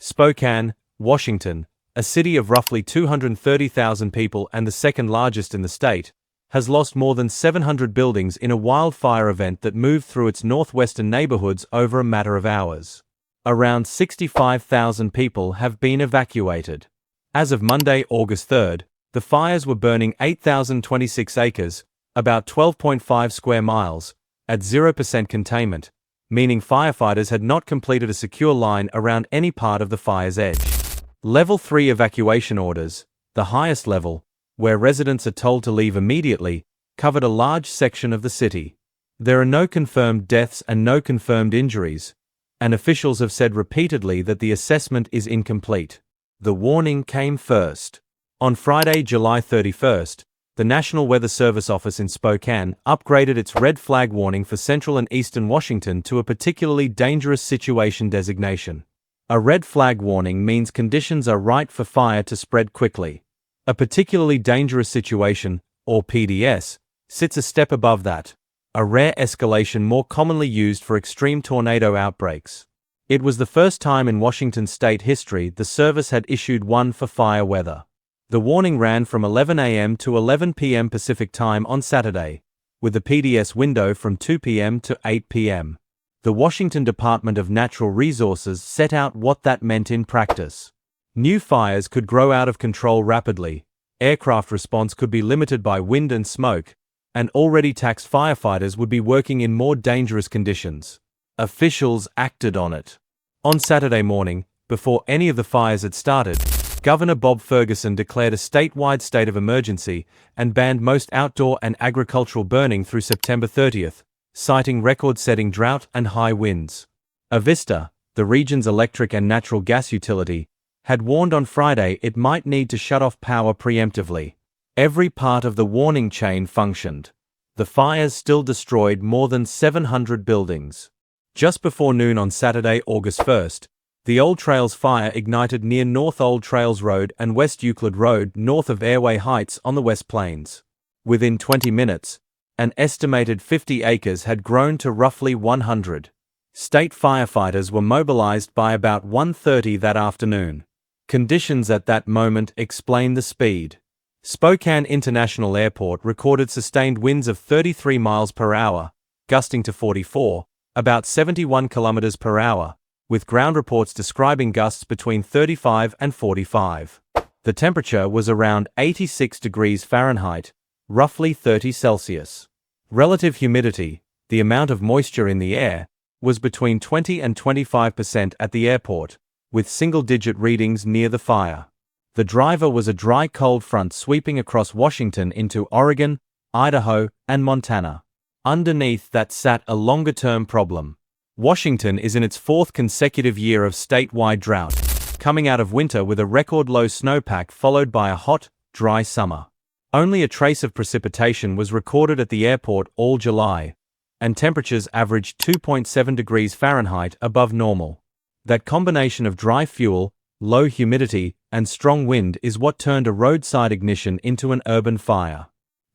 Spokane, Washington, a city of roughly 230,000 people and the second largest in the state, has lost more than 700 buildings in a wildfire event that moved through its northwestern neighborhoods over a matter of hours. Around 65,000 people have been evacuated. As of Monday, August 3rd, the fires were burning 8,026 acres, about 12.5 square miles, at 0% containment, meaning firefighters had not completed a secure line around any part of the fire's edge. Level 3 evacuation orders, the highest level, where residents are told to leave immediately, covered a large section of the city. There are no confirmed deaths and no confirmed injuries, and officials have said repeatedly that the assessment is incomplete. The warning came first. On Friday, July 31st, the National Weather Service office in Spokane upgraded its red flag warning for central and eastern Washington to a particularly dangerous situation designation. A red flag warning means conditions are right for fire to spread quickly. A particularly dangerous situation, or PDS, sits a step above that, a rare escalation more commonly used for extreme tornado outbreaks. It was the first time in Washington state history the service had issued one for fire weather. The warning ran from 11 a.m. to 11 p.m. Pacific Time on Saturday, with the PDS window from 2 p.m. to 8 p.m. The Washington Department of Natural Resources set out what that meant in practice. New fires could grow out of control rapidly, aircraft response could be limited by wind and smoke, and already taxed firefighters would be working in more dangerous conditions. Officials acted on it. On Saturday morning, before any of the fires had started, Governor Bob Ferguson declared a statewide state of emergency and banned most outdoor and agricultural burning through September 30th, citing record-setting drought and high winds. Avista, the region's electric and natural gas utility, had warned on Friday it might need to shut off power preemptively. Every part of the warning chain functioned. The fires still destroyed more than 700 buildings. Just before noon on Saturday, August 1st, the Old Trails fire ignited near North Old Trails Road and West Euclid Road north of Airway Heights on the West Plains. Within 20 minutes, an estimated 50 acres had grown to roughly 100. State firefighters were mobilized by about 1:30 that afternoon. Conditions at that moment explain the speed. Spokane International Airport recorded sustained winds of 33 miles per hour, gusting to 44, about 71 kilometers per hour, with ground reports describing gusts between 35 and 45. The temperature was around 86 degrees Fahrenheit, roughly 30 Celsius. Relative humidity, the amount of moisture in the air, was between 20 and 25% at the airport, with single-digit readings near the fire. The driver was a dry cold front sweeping across Washington into Oregon, Idaho, and Montana. Underneath that sat a longer-term problem. Washington is in its fourth consecutive year of statewide drought, coming out of winter with a record-low snowpack followed by a hot, dry summer. Only a trace of precipitation was recorded at the airport all July, and temperatures averaged 2.7 degrees Fahrenheit above normal. That combination of dry fuel, low humidity, and strong wind is what turned a roadside ignition into an urban fire.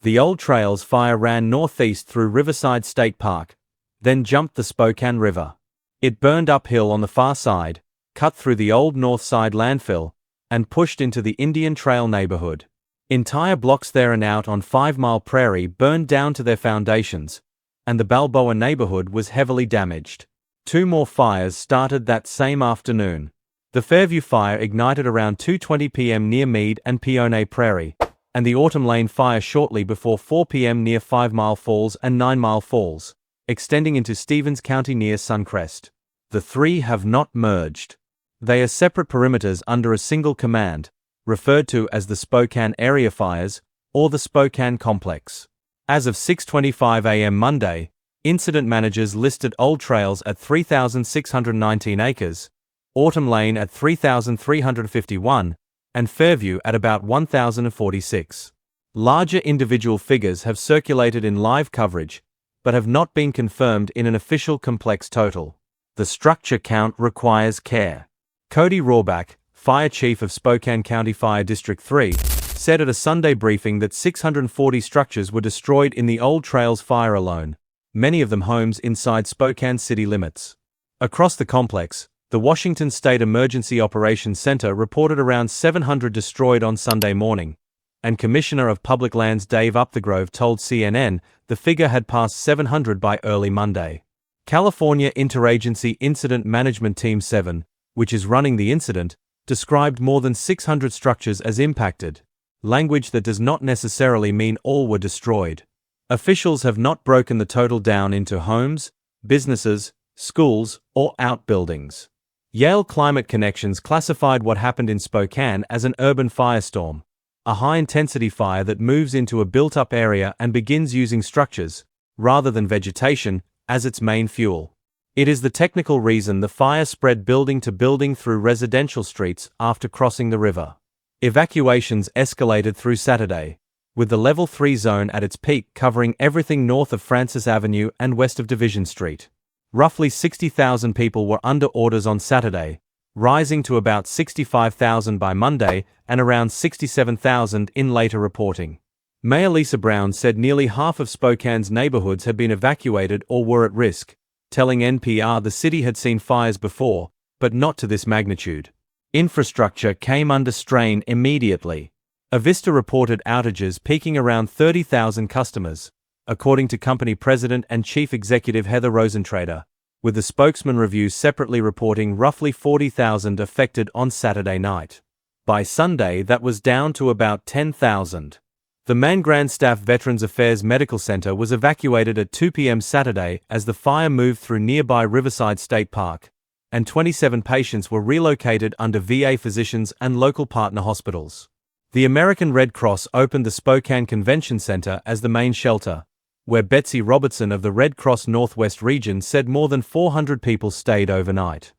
The Old Trails fire ran northeast through Riverside State Park, then jumped the Spokane River. It burned uphill on the far side, cut through the old North Side landfill, and pushed into the Indian Trail neighborhood. Entire blocks there and out on 5 Mile Prairie burned down to their foundations, and the Balboa neighborhood was heavily damaged. 2 more fires started that same afternoon. The Fairview fire ignited around 2:20 p.m. near Meade and Peone Prairie, and the Autumn Lane fire shortly before 4 p.m. near 5 Mile Falls and 9 Mile Falls, extending into Stevens County near Suncrest. The three have not merged. They are separate perimeters under a single command, referred to as the Spokane Area Fires, or the Spokane Complex. As of 6:25 a.m. Monday, incident managers listed Old Trails at 3,619 acres, Autumn Lane at 3,351, and Fairview at about 1,046. Larger individual figures have circulated in live coverage, but have not been confirmed in an official complex total. The structure count requires care. Cody Rohrbach, fire chief of Spokane County Fire District 3, said at a Sunday briefing that 640 structures were destroyed in the Old Trails fire alone, many of them homes inside Spokane city limits. Across the complex, The Washington State Emergency Operations Center reported around 700 destroyed on Sunday morning, and Commissioner of Public Lands Dave Upthegrove told CNN the figure had passed 700 by early Monday. California Interagency Incident Management Team 7, which is running the incident, described more than 600 structures as impacted, language that does not necessarily mean all were destroyed. Officials have not broken the total down into homes, businesses, schools, or outbuildings. Yale Climate Connections classified what happened in Spokane as an urban firestorm, a high-intensity fire that moves into a built-up area and begins using structures, rather than vegetation, as its main fuel. It is the technical reason the fire spread building to building through residential streets after crossing the river. Evacuations escalated through Saturday, with the Level 3 zone at its peak covering everything north of Francis Avenue and west of Division Street. Roughly 60,000 people were under orders on Saturday, rising to about 65,000 by Monday and around 67,000 in later reporting. Mayor Lisa Brown said nearly half of Spokane's neighbourhoods had been evacuated or were at risk, telling NPR the city had seen fires before, but not to this magnitude. Infrastructure came under strain immediately. Avista reported outages peaking around 30,000 customers, according to company president and chief executive Heather Rosentrader, with the Spokesman Review separately reporting roughly 40,000 affected on Saturday night. By Sunday, that was down to about 10,000. The Man Grandstaff Veterans Affairs Medical Center was evacuated at 2 p.m. Saturday as the fire moved through nearby Riverside State Park, and 27 patients were relocated under VA physicians and local partner hospitals. The American Red Cross opened the Spokane Convention Center as the main shelter, where Betsy Robertson of the Red Cross Northwest region said more than 400 people stayed overnight.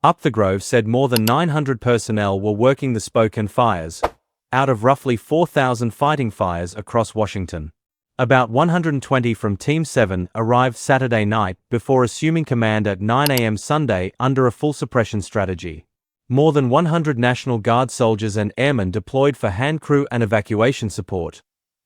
Upthegrove said more than 900 personnel were working the Spokane fires, out of roughly 4,000 fighting fires across Washington. About 120 from Team 7 arrived Saturday night before assuming command at 9 a.m. Sunday under a full suppression strategy. More than 100 National Guard soldiers and airmen deployed for hand crew and evacuation support,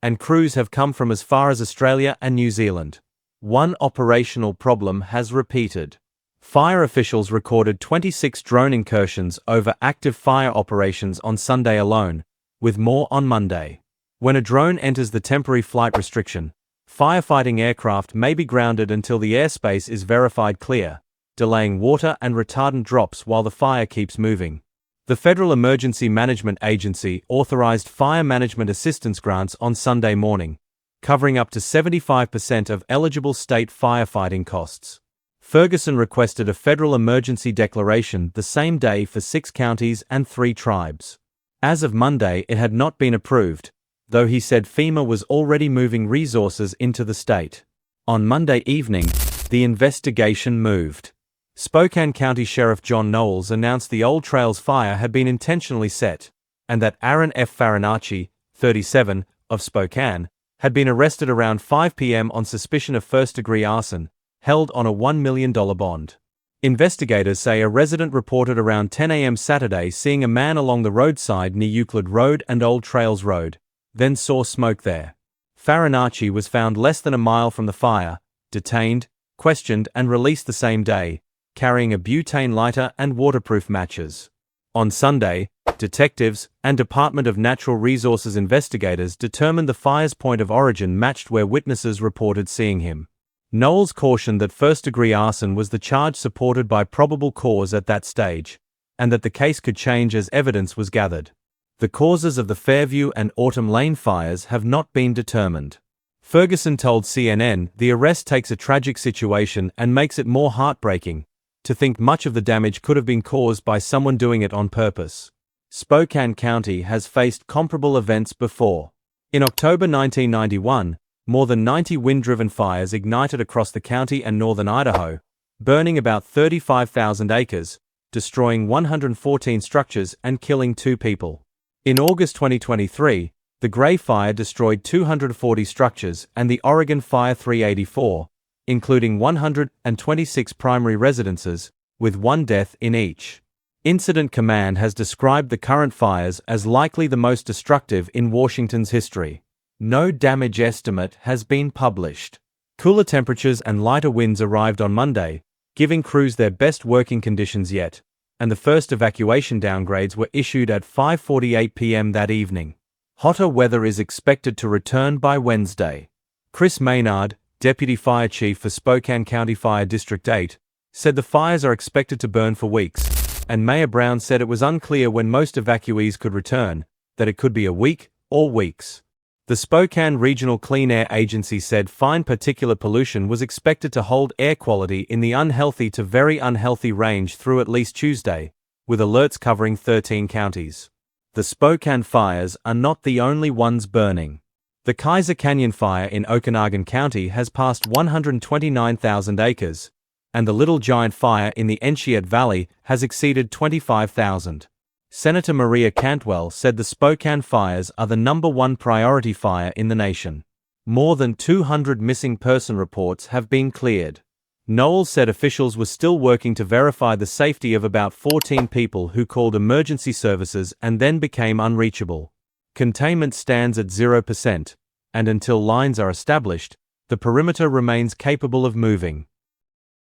and crews have come from as far as Australia and New Zealand. One operational problem has repeated. Fire officials recorded 26 drone incursions over active fire operations on Sunday alone, with more on Monday. When a drone enters the temporary flight restriction, firefighting aircraft may be grounded until the airspace is verified clear, delaying water and retardant drops while the fire keeps moving. The Federal Emergency Management Agency authorized fire management assistance grants on Sunday morning, covering up to 75% of eligible state firefighting costs. Ferguson requested a federal emergency declaration the same day for 6 counties and 3 tribes. As of Monday, it had not been approved, though he said FEMA was already moving resources into the state. On Monday evening, the investigation moved. Spokane County Sheriff John Knowles announced the Old Trails fire had been intentionally set, and that Aaron F. Farinacci, 37, of Spokane, had been arrested around 5 p.m. on suspicion of first-degree arson, held on a $1 million bond. Investigators say a resident reported around 10 a.m. Saturday seeing a man along the roadside near Euclid Road and Old Trails Road, then saw smoke there. Farinacci was found less than a mile from the fire, detained, questioned and released the same day, carrying a butane lighter and waterproof matches. On Sunday, detectives and Department of Natural Resources investigators determined the fire's point of origin matched where witnesses reported seeing him. Knowles cautioned that first-degree arson was the charge supported by probable cause at that stage, and that the case could change as evidence was gathered. The causes of the Fairview and Autumn Lane fires have not been determined. Ferguson told CNN the arrest takes a tragic situation and makes it more heartbreaking to think much of the damage could have been caused by someone doing it on purpose. Spokane County has faced comparable events before. In October 1991, more than 90 wind-driven fires ignited across the county and northern Idaho, burning about 35,000 acres, destroying 114 structures and killing 2 people. In August 2023, the Gray Fire destroyed 240 structures and the Oregon Fire 384, including 126 primary residences, with 1 death in each. Incident Command has described the current fires as likely the most destructive in Washington's history. No damage estimate has been published. Cooler temperatures and lighter winds arrived on Monday, giving crews their best working conditions yet, and the first evacuation downgrades were issued at 5:48 p.m. that evening. Hotter weather is expected to return by Wednesday. Chris Maynard, Deputy Fire Chief for Spokane County Fire District 8, said the fires are expected to burn for weeks, and Mayor Brown said it was unclear when most evacuees could return, that it could be a week or weeks. The Spokane Regional Clean Air Agency said fine particulate pollution was expected to hold air quality in the unhealthy to very unhealthy range through at least Tuesday, with alerts covering 13 counties. The Spokane fires are not the only ones burning. The Kaiser Canyon fire in Okanagan County has passed 129,000 acres, and the Little Giant fire in the Enchiat Valley has exceeded 25,000. Senator Maria Cantwell said the Spokane fires are the #1 priority fire in the nation. More than 200 missing person reports have been cleared. Knowles said officials were still working to verify the safety of about 14 people who called emergency services and then became unreachable. Containment stands at 0%, and until lines are established, the perimeter remains capable of moving.